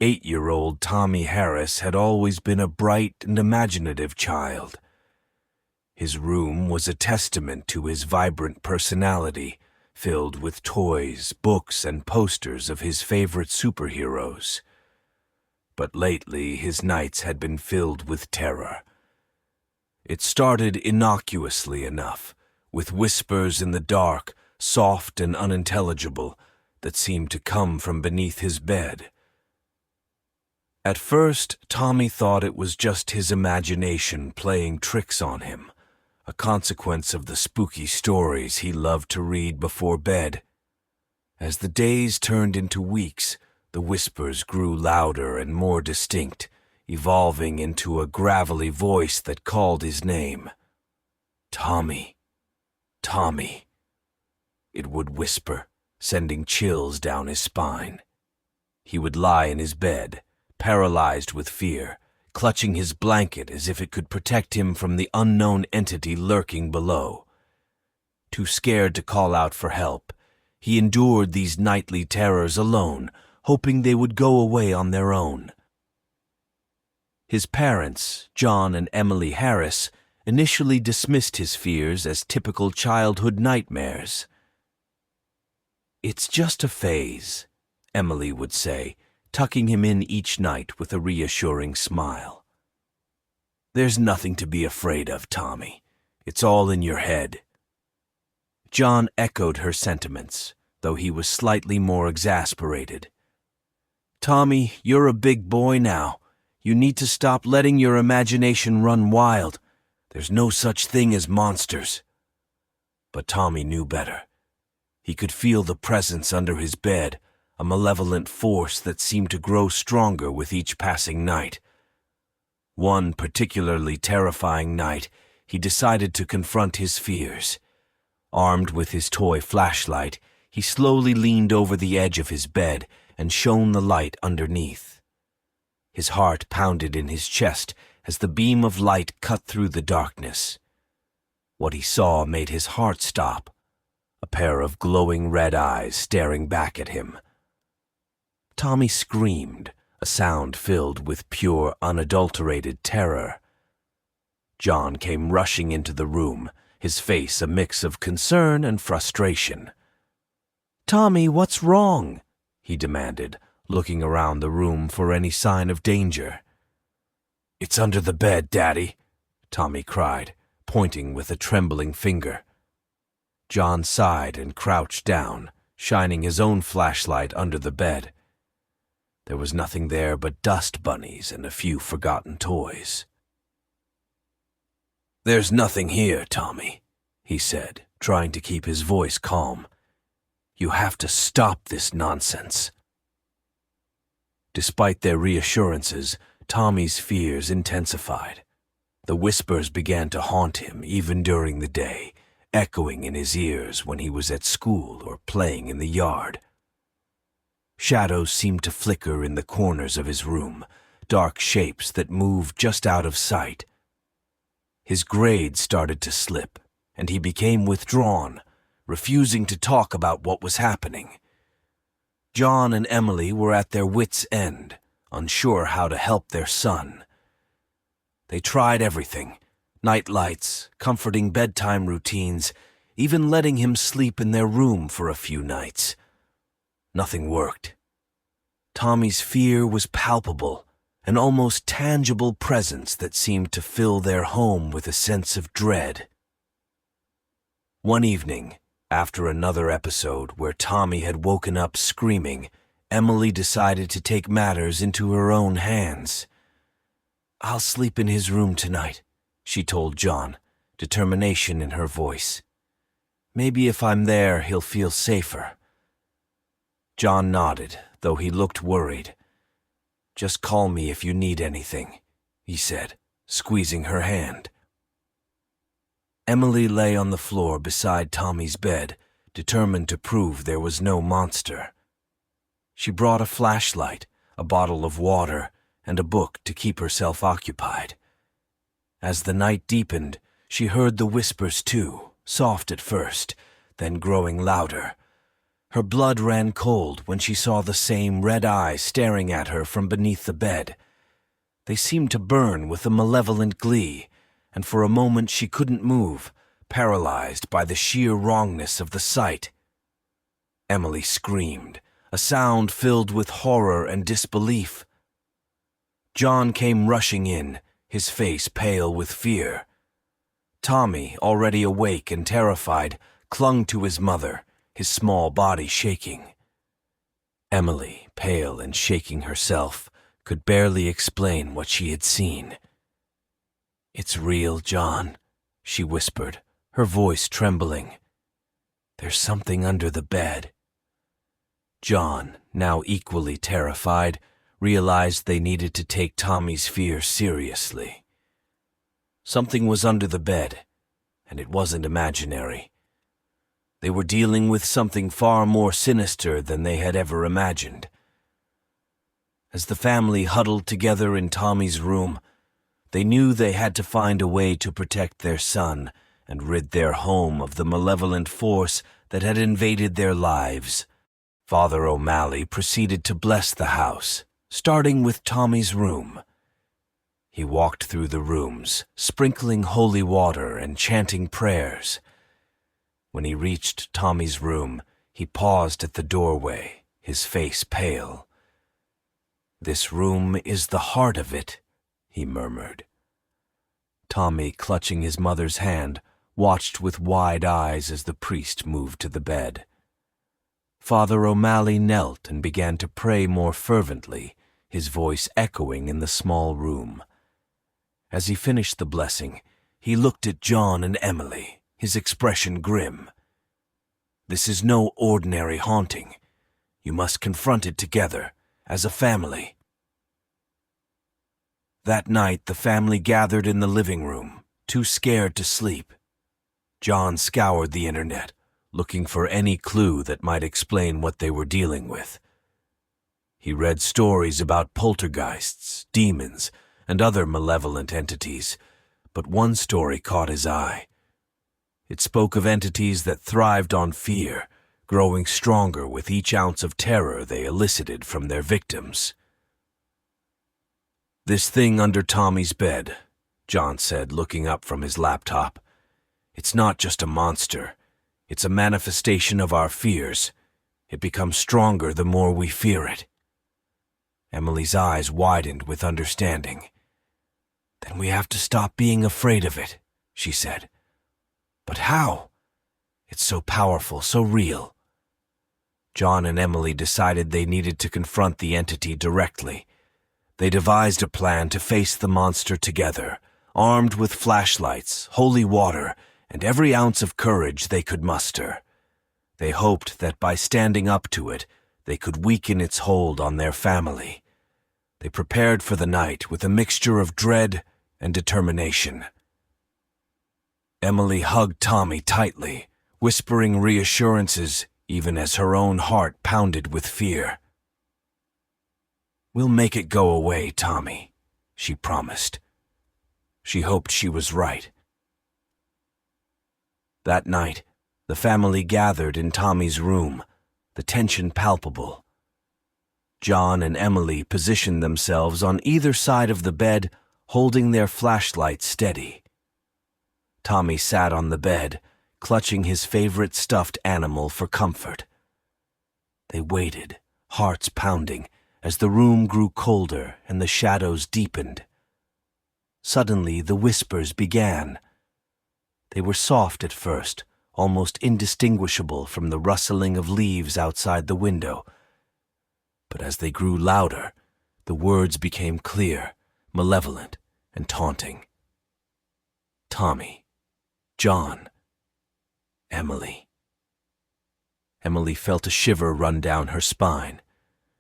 8-year-old Tommy Harris had always been a bright and imaginative child. His room was a testament to his vibrant personality, filled with toys, books, and posters of his favorite superheroes. But lately his nights had been filled with terror. It started innocuously enough, with whispers in the dark, soft and unintelligible, that seemed to come from beneath his bed. At first, Tommy thought it was just his imagination playing tricks on him, a consequence of the spooky stories he loved to read before bed. As the days turned into weeks, the whispers grew louder and more distinct, evolving into a gravelly voice that called his name. "Tommy, Tommy," it would whisper, sending chills down his spine. He would lie in his bed, paralyzed with fear, clutching his blanket as if it could protect him from the unknown entity lurking below. Too scared to call out for help, he endured these nightly terrors alone, hoping they would go away on their own. His parents, John and Emily Harris, initially dismissed his fears as typical childhood nightmares. "It's just a phase," Emily would say, tucking him in each night with a reassuring smile. "There's nothing to be afraid of, Tommy. It's all in your head." John echoed her sentiments, though he was slightly more exasperated. "Tommy, you're a big boy now. You need to stop letting your imagination run wild. There's no such thing as monsters." But Tommy knew better. He could feel the presence under his bed, a malevolent force that seemed to grow stronger with each passing night. One particularly terrifying night, he decided to confront his fears. Armed with his toy flashlight, he slowly leaned over the edge of his bed and shone the light underneath. His heart pounded in his chest as the beam of light cut through the darkness. What he saw made his heart stop, a pair of glowing red eyes staring back at him. Tommy screamed, a sound filled with pure, unadulterated terror. John came rushing into the room, his face a mix of concern and frustration. "Tommy, what's wrong?" he demanded, looking around the room for any sign of danger. "It's under the bed, Daddy," Tommy cried, pointing with a trembling finger. John sighed and crouched down, shining his own flashlight under the bed. There was nothing there but dust bunnies and a few forgotten toys. "There's nothing here, Tommy," he said, trying to keep his voice calm. "You have to stop this nonsense." Despite their reassurances, Tommy's fears intensified. The whispers began to haunt him even during the day, echoing in his ears when he was at school or playing in the yard. Shadows seemed to flicker in the corners of his room, dark shapes that moved just out of sight. His grades started to slip, and he became withdrawn, refusing to talk about what was happening. John and Emily were at their wits' end, unsure how to help their son. They tried everything: night lights, comforting bedtime routines, even letting him sleep in their room for a few nights. Nothing worked. Tommy's fear was palpable, an almost tangible presence that seemed to fill their home with a sense of dread. One evening, after another episode where Tommy had woken up screaming, Emily decided to take matters into her own hands. "I'll sleep in his room tonight," she told John, determination in her voice. "Maybe if I'm there, he'll feel safer." John nodded, though he looked worried. "Just call me if you need anything," he said, squeezing her hand. Emily lay on the floor beside Tommy's bed, determined to prove there was no monster. She brought a flashlight, a bottle of water, and a book to keep herself occupied. As the night deepened, she heard the whispers too, soft at first, then growing louder. Her blood ran cold when she saw the same red eyes staring at her from beneath the bed. They seemed to burn with a malevolent glee, and for a moment she couldn't move, paralyzed by the sheer wrongness of the sight. Emily screamed, a sound filled with horror and disbelief. John came rushing in, his face pale with fear. Tommy, already awake and terrified, clung to his mother, his small body shaking. Emily, pale and shaking herself, could barely explain what she had seen. "It's real, John," she whispered, her voice trembling. "There's something under the bed." John, now equally terrified, realized they needed to take Tommy's fear seriously. Something was under the bed, and it wasn't imaginary. They were dealing with something far more sinister than they had ever imagined. As the family huddled together in Tommy's room, they knew they had to find a way to protect their son and rid their home of the malevolent force that had invaded their lives. Father O'Malley proceeded to bless the house, starting with Tommy's room. He walked through the rooms, sprinkling holy water and chanting prayers. When he reached Tommy's room, he paused at the doorway, his face pale. "This room is the heart of it," he murmured. Tommy, clutching his mother's hand, watched with wide eyes as the priest moved to the bed. Father O'Malley knelt and began to pray more fervently, his voice echoing in the small room. As he finished the blessing, he looked at John and Emily, his expression grim. "This is no ordinary haunting. You must confront it together, as a family." That night, the family gathered in the living room, too scared to sleep. John scoured the internet, looking for any clue that might explain what they were dealing with. He read stories about poltergeists, demons, and other malevolent entities, but one story caught his eye. It spoke of entities that thrived on fear, growing stronger with each ounce of terror they elicited from their victims. "This thing under Tommy's bed," John said, looking up from his laptop. "It's not just a monster. It's a manifestation of our fears. It becomes stronger the more we fear it." Emily's eyes widened with understanding. "Then we have to stop being afraid of it," she said. "But how? It's so powerful, so real." John and Emily decided they needed to confront the entity directly. They devised a plan to face the monster together, armed with flashlights, holy water, and every ounce of courage they could muster. They hoped that by standing up to it, they could weaken its hold on their family. They prepared for the night with a mixture of dread and determination. Emily hugged Tommy tightly, whispering reassurances even as her own heart pounded with fear. "We'll make it go away, Tommy," she promised. She hoped she was right. That night, the family gathered in Tommy's room, the tension palpable. John and Emily positioned themselves on either side of the bed, holding their flashlights steady. Tommy sat on the bed, clutching his favorite stuffed animal for comfort. They waited, hearts pounding, as the room grew colder and the shadows deepened. Suddenly, the whispers began. They were soft at first, almost indistinguishable from the rustling of leaves outside the window. But as they grew louder, the words became clear, malevolent, and taunting. Tommy, John, Emily. Emily felt a shiver run down her spine,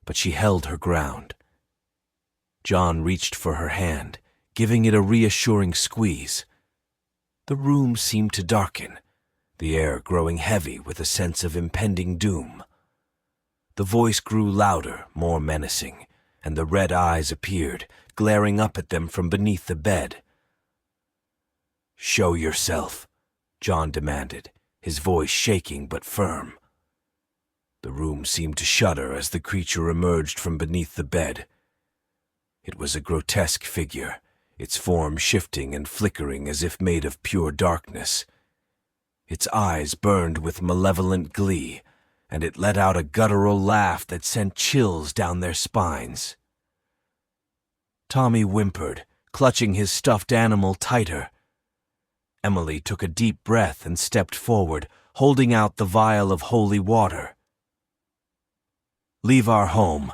but she held her ground. John reached for her hand, giving it a reassuring squeeze. The room seemed to darken, the air growing heavy with a sense of impending doom. The voice grew louder, more menacing, and the red eyes appeared, glaring up at them from beneath the bed. "Show yourself," John demanded, his voice shaking but firm. The room seemed to shudder as the creature emerged from beneath the bed. It was a grotesque figure, its form shifting and flickering as if made of pure darkness. Its eyes burned with malevolent glee, and it let out a guttural laugh that sent chills down their spines. Tommy whimpered, clutching his stuffed animal tighter. Emily took a deep breath and stepped forward, holding out the vial of holy water. "Leave our home,"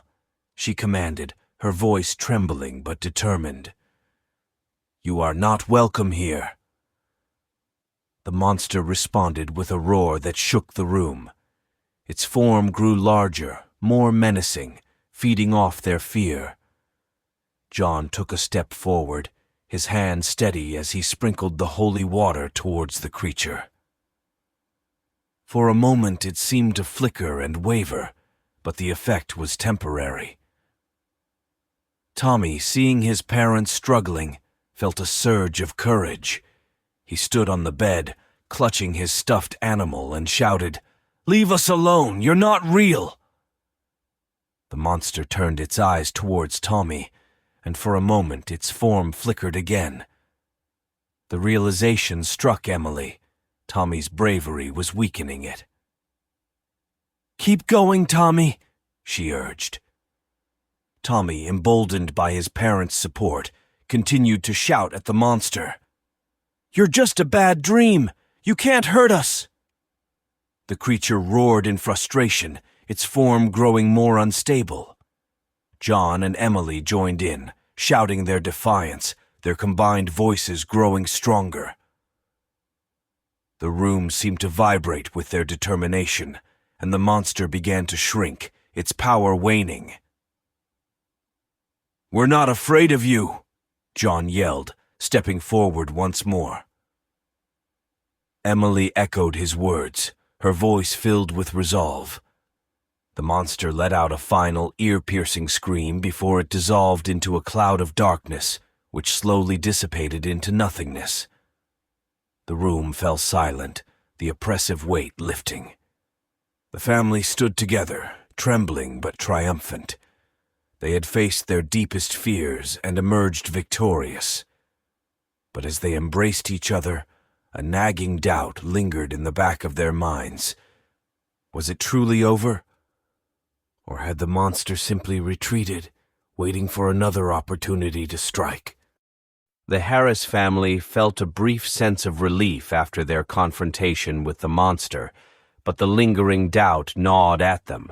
she commanded, her voice trembling but determined. "You are not welcome here." The monster responded with a roar that shook the room. Its form grew larger, more menacing, feeding off their fear. John took a step forward, his hand steady as he sprinkled the holy water towards the creature. For a moment it seemed to flicker and waver, but the effect was temporary. Tommy, seeing his parents struggling, felt a surge of courage. He stood on the bed, clutching his stuffed animal, and shouted, "Leave us alone! You're not real!" The monster turned its eyes towards Tommy, and for a moment its form flickered again. The realization struck Emily. Tommy's bravery was weakening it. "Keep going, Tommy," she urged. Tommy, emboldened by his parents' support, continued to shout at the monster. "You're just a bad dream! You can't hurt us!" The creature roared in frustration, its form growing more unstable. John and Emily joined in, shouting their defiance, their combined voices growing stronger. The room seemed to vibrate with their determination, and the monster began to shrink, its power waning. "We're not afraid of you," John yelled, stepping forward once more. Emily echoed his words, her voice filled with resolve. The monster let out a final, ear-piercing scream before it dissolved into a cloud of darkness, which slowly dissipated into nothingness. The room fell silent, the oppressive weight lifting. The family stood together, trembling but triumphant. They had faced their deepest fears and emerged victorious. But as they embraced each other, a nagging doubt lingered in the back of their minds. Was it truly over? Or had the monster simply retreated, waiting for another opportunity to strike? The Harris family felt a brief sense of relief after their confrontation with the monster, but the lingering doubt gnawed at them.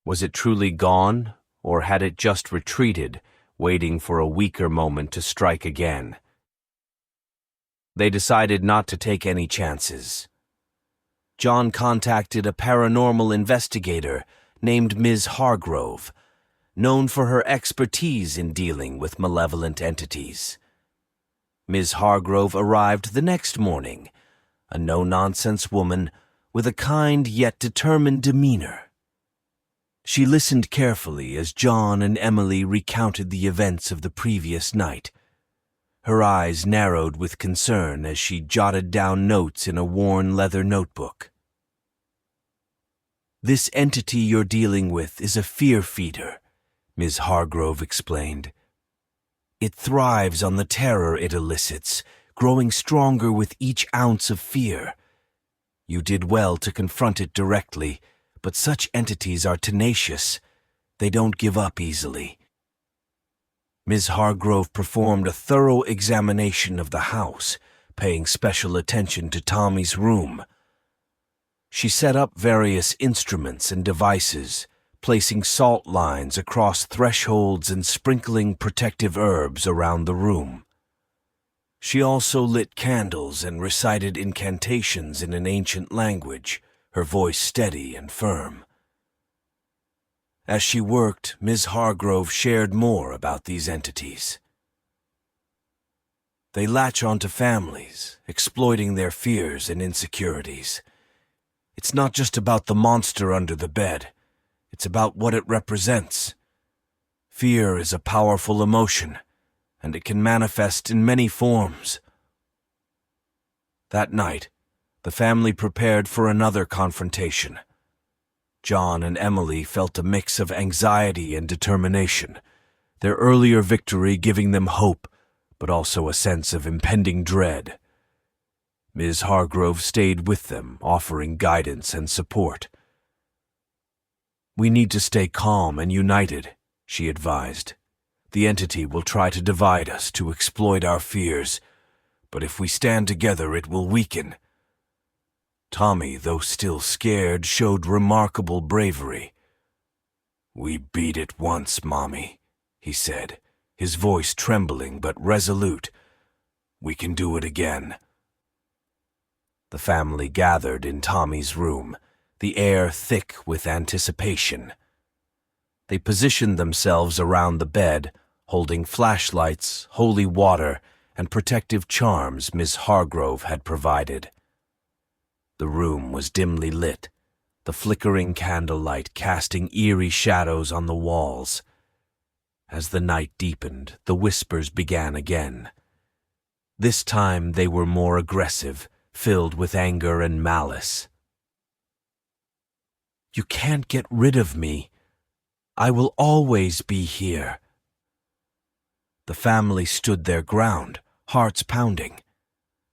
Was it truly gone, or had it just retreated, waiting for a weaker moment to strike again? They decided not to take any chances. John contacted a paranormal investigator named Ms. Hargrove, known for her expertise in dealing with malevolent entities. Ms. Hargrove arrived the next morning, a no-nonsense woman with a kind yet determined demeanor. She listened carefully as John and Emily recounted the events of the previous night. Her eyes narrowed with concern as she jotted down notes in a worn leather notebook. "This entity you're dealing with is a fear feeder," Ms. Hargrove explained. "It thrives on the terror it elicits, growing stronger with each ounce of fear. You did well to confront it directly, but such entities are tenacious. They don't give up easily." Ms. Hargrove performed a thorough examination of the house, paying special attention to Tommy's room. She set up various instruments and devices, placing salt lines across thresholds and sprinkling protective herbs around the room. She also lit candles and recited incantations in an ancient language, her voice steady and firm. As she worked, Ms. Hargrove shared more about these entities. They latch onto families, exploiting their fears and insecurities. It's not just about the monster under the bed. It's about what it represents. Fear is a powerful emotion, and it can manifest in many forms. That night, the family prepared for another confrontation. John and Emily felt a mix of anxiety and determination, their earlier victory giving them hope, but also a sense of impending dread. Ms. Hargrove stayed with them, offering guidance and support. "We need to stay calm and united," she advised. "The entity will try to divide us, to exploit our fears, but if we stand together, it will weaken." Tommy, though still scared, showed remarkable bravery. "We beat it once, Mommy," he said, his voice trembling but resolute. "We can do it again." The family gathered in Tommy's room, the air thick with anticipation. They positioned themselves around the bed, holding flashlights, holy water, and protective charms Miss Hargrove had provided. The room was dimly lit, the flickering candlelight casting eerie shadows on the walls. As the night deepened, the whispers began again. This time they were more aggressive, filled with anger and malice. "You can't get rid of me. I will always be here." The family stood their ground, hearts pounding.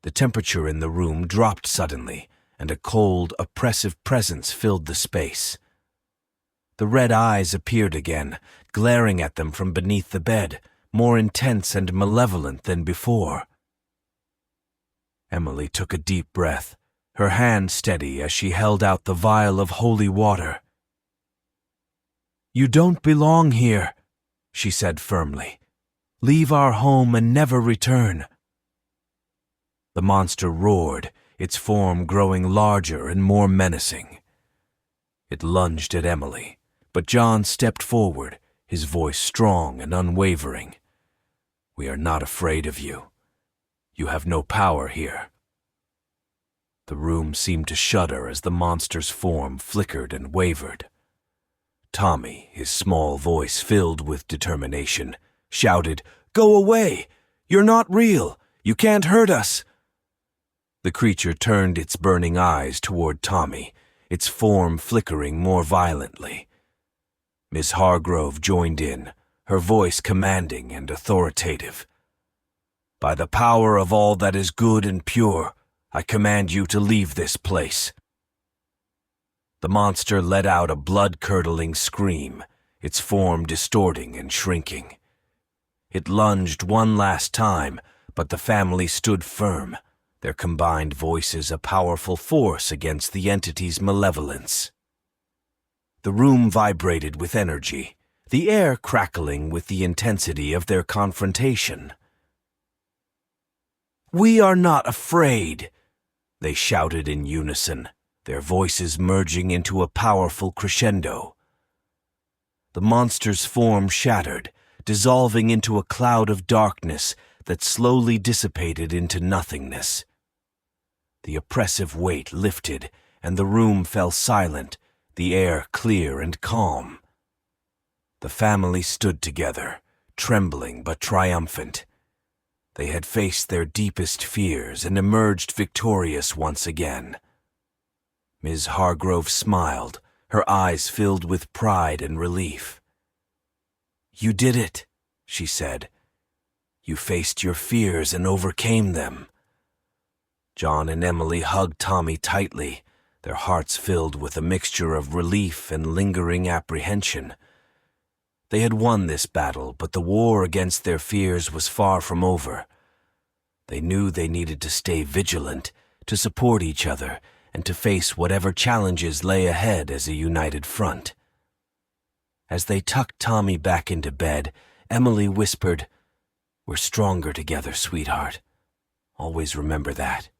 The temperature in the room dropped suddenly, and a cold, oppressive presence filled the space. The red eyes appeared again, glaring at them from beneath the bed, more intense and malevolent than before. Emily took a deep breath, her hand steady as she held out the vial of holy water. "You don't belong here," she said firmly. "Leave our home and never return." The monster roared, its form growing larger and more menacing. It lunged at Emily, but John stepped forward, his voice strong and unwavering. "We are not afraid of you. You have no power here." The room seemed to shudder as the monster's form flickered and wavered. Tommy, his small voice filled with determination, shouted, "Go away! You're not real! You can't hurt us!" The creature turned its burning eyes toward Tommy, its form flickering more violently. Miss Hargrove joined in, her voice commanding and authoritative. "By the power of all that is good and pure, I command you to leave this place." The monster let out a blood-curdling scream, its form distorting and shrinking. It lunged one last time, but the family stood firm, their combined voices a powerful force against the entity's malevolence. The room vibrated with energy, the air crackling with the intensity of their confrontation. "We are not afraid," they shouted in unison, their voices merging into a powerful crescendo. The monster's form shattered, dissolving into a cloud of darkness that slowly dissipated into nothingness. The oppressive weight lifted, and the room fell silent, the air clear and calm. The family stood together, trembling but triumphant. They had faced their deepest fears and emerged victorious once again. Ms. Hargrove smiled, her eyes filled with pride and relief. "You did it," she said. "You faced your fears and overcame them." John and Emily hugged Tommy tightly, their hearts filled with a mixture of relief and lingering apprehension. They had won this battle, but the war against their fears was far from over. They knew they needed to stay vigilant, to support each other, and to face whatever challenges lay ahead as a united front. As they tucked Tommy back into bed, Emily whispered, "We're stronger together, sweetheart. Always remember that."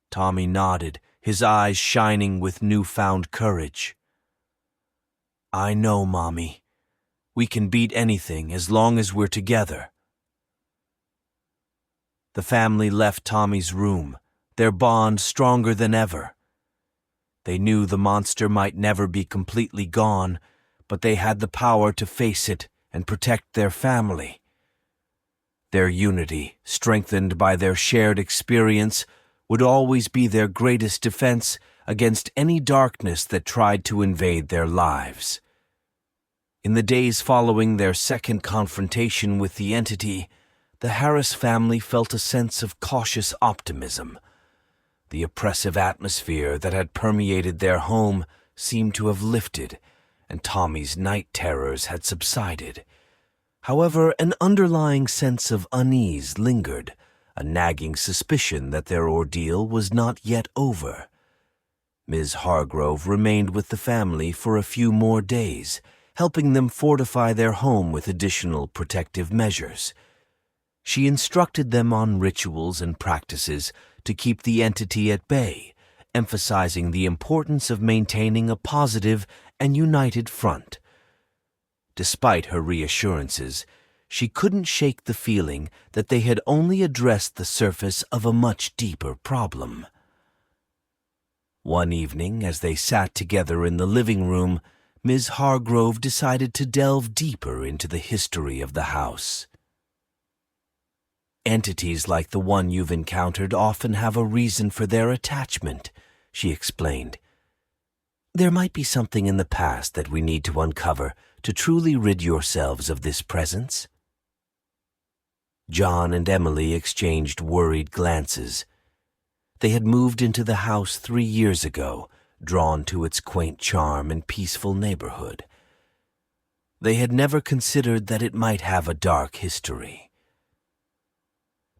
Tommy nodded, his eyes shining with newfound courage. "I know, Mommy. We can beat anything as long as we're together." The family left Tommy's room, their bond stronger than ever. They knew the monster might never be completely gone, but they had the power to face it and protect their family. Their unity, strengthened by their shared experience, would always be their greatest defense against any darkness that tried to invade their lives. In the days following their second confrontation with the entity, the Harris family felt a sense of cautious optimism. The oppressive atmosphere that had permeated their home seemed to have lifted, and Tommy's night terrors had subsided. However, an underlying sense of unease lingered, a nagging suspicion that their ordeal was not yet over. Ms. Hargrove remained with the family for a few more days, helping them fortify their home with additional protective measures. She instructed them on rituals and practices to keep the entity at bay, emphasizing the importance of maintaining a positive and united front. Despite her reassurances, she couldn't shake the feeling that they had only addressed the surface of a much deeper problem. One evening, as they sat together in the living room, Ms. Hargrove decided to delve deeper into the history of the house. "Entities like the one you've encountered often have a reason for their attachment," she explained. "There might be something in the past that we need to uncover to truly rid yourselves of this presence." John and Emily exchanged worried glances. They had moved into the house 3 years ago, drawn to its quaint charm and peaceful neighborhood. They had never considered that it might have a dark history.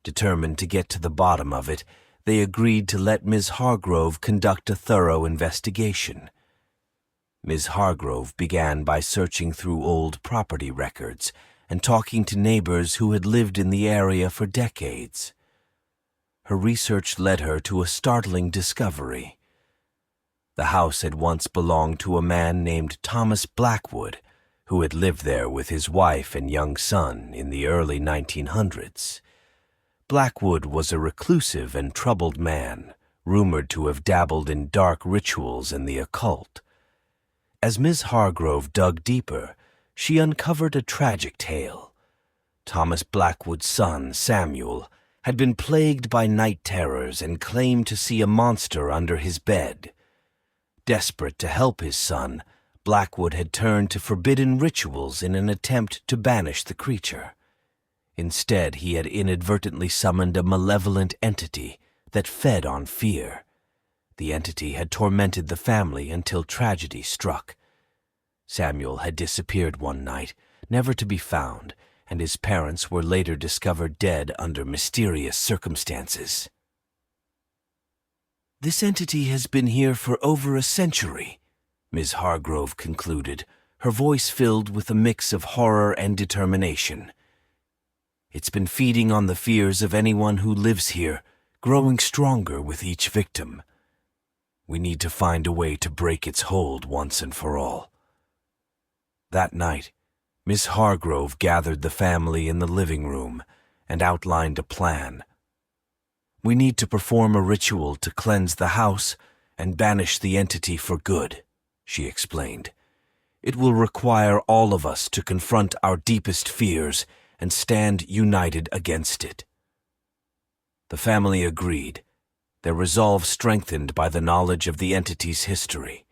Determined to get to the bottom of it, they agreed to let Ms. Hargrove conduct a thorough investigation. Ms. Hargrove began by searching through old property records and talking to neighbors who had lived in the area for decades. Her research led her to a startling discovery. The house had once belonged to a man named Thomas Blackwood, who had lived there with his wife and young son in the early 1900s. Blackwood was a reclusive and troubled man, rumored to have dabbled in dark rituals and the occult. As Ms. Hargrove dug deeper, she uncovered a tragic tale. Thomas Blackwood's son, Samuel, had been plagued by night terrors and claimed to see a monster under his bed. Desperate to help his son, Blackwood had turned to forbidden rituals in an attempt to banish the creature. Instead, he had inadvertently summoned a malevolent entity that fed on fear. The entity had tormented the family until tragedy struck. Samuel had disappeared one night, never to be found, and his parents were later discovered dead under mysterious circumstances. "This entity has been here for over a century," Ms. Hargrove concluded, her voice filled with a mix of horror and determination. "It's been feeding on the fears of anyone who lives here, growing stronger with each victim. We need to find a way to break its hold once and for all." That night, Miss Hargrove gathered the family in the living room and outlined a plan. "We need to perform a ritual to cleanse the house and banish the entity for good," she explained. "It will require all of us to confront our deepest fears and stand united against it." The family agreed, their resolve strengthened by the knowledge of the entity's history.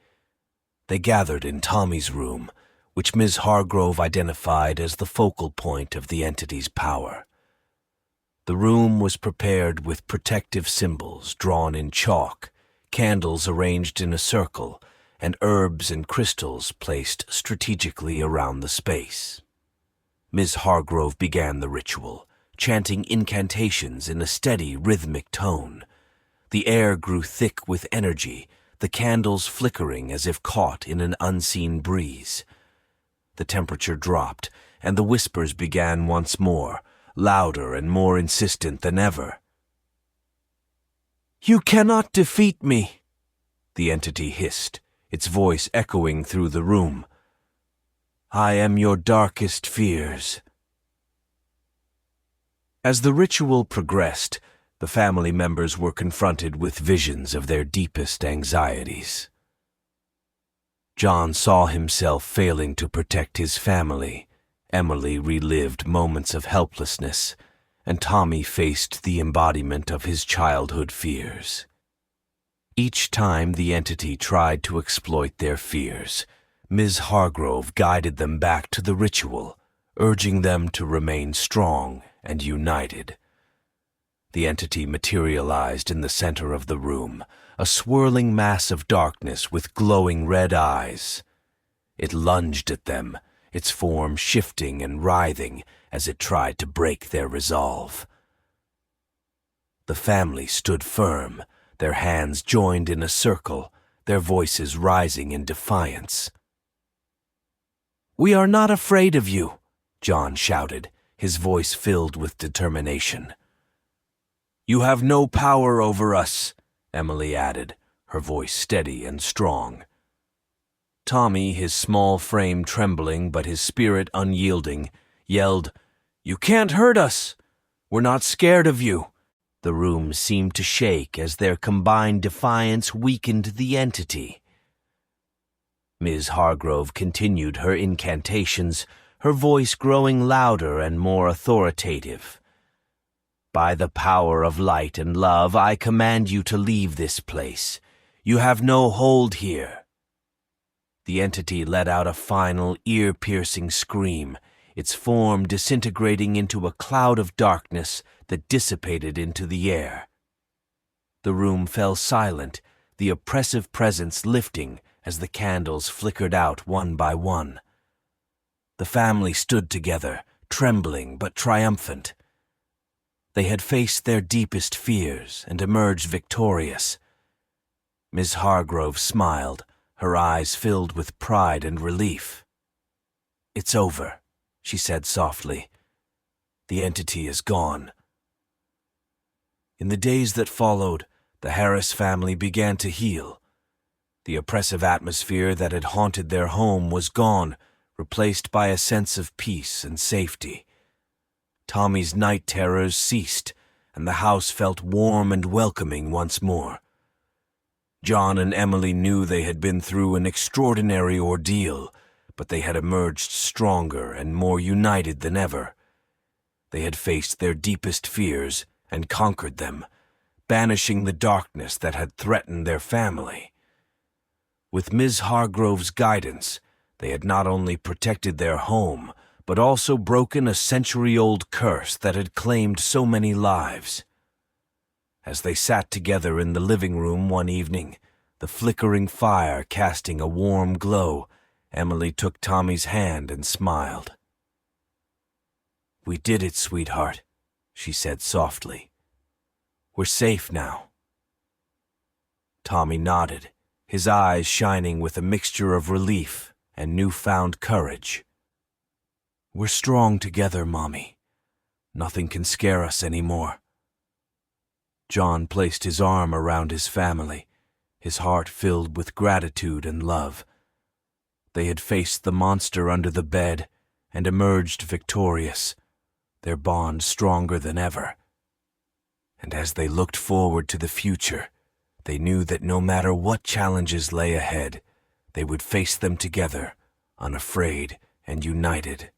They gathered in Tommy's room, which Ms. Hargrove identified as the focal point of the entity's power. The room was prepared with protective symbols drawn in chalk, candles arranged in a circle, and herbs and crystals placed strategically around the space. Ms. Hargrove began the ritual, chanting incantations in a steady, rhythmic tone. The air grew thick with energy, the candles flickering as if caught in an unseen breeze. The temperature dropped, and the whispers began once more, louder and more insistent than ever. "You cannot defeat me," the entity hissed, its voice echoing through the room. "I am your darkest fears." As the ritual progressed, the family members were confronted with visions of their deepest anxieties. John saw himself failing to protect his family. Emily relived moments of helplessness, and Tommy faced the embodiment of his childhood fears. Each time the entity tried to exploit their fears, Ms. Hargrove guided them back to the ritual, urging them to remain strong and united. The entity materialized in the center of the room, a swirling mass of darkness with glowing red eyes. It lunged at them, its form shifting and writhing as it tried to break their resolve. The family stood firm, their hands joined in a circle, their voices rising in defiance. "We are not afraid of you," John shouted, his voice filled with determination. "You have no power over us," Emily added, her voice steady and strong. Tommy, his small frame trembling but his spirit unyielding, yelled, "You can't hurt us! We're not scared of you!" The room seemed to shake as their combined defiance weakened the entity. Ms. Hargrove continued her incantations, her voice growing louder and more authoritative. "By the power of light and love, I command you to leave this place. You have no hold here." The entity let out a final, ear-piercing scream, its form disintegrating into a cloud of darkness that dissipated into the air. The room fell silent, the oppressive presence lifting as the candles flickered out one by one. The family stood together, trembling but triumphant. They had faced their deepest fears and emerged victorious. Ms. Hargrove smiled, her eyes filled with pride and relief. "It's over," she said softly. "The entity is gone." In the days that followed, the Harris family began to heal. The oppressive atmosphere that had haunted their home was gone, replaced by a sense of peace and safety. Tommy's night terrors ceased, and the house felt warm and welcoming once more. John and Emily knew they had been through an extraordinary ordeal, but they had emerged stronger and more united than ever. They had faced their deepest fears and conquered them, banishing the darkness that had threatened their family. With Ms. Hargrove's guidance, they had not only protected their home, but also broken a century-old curse that had claimed so many lives. As they sat together in the living room one evening, the flickering fire casting a warm glow, Emily took Tommy's hand and smiled. "We did it, sweetheart," she said softly. "We're safe now." Tommy nodded, his eyes shining with a mixture of relief and newfound courage. "We're strong together, Mommy. Nothing can scare us anymore." John placed his arm around his family, his heart filled with gratitude and love. They had faced the monster under the bed and emerged victorious, their bond stronger than ever. And as they looked forward to the future, they knew that no matter what challenges lay ahead, they would face them together, unafraid and united.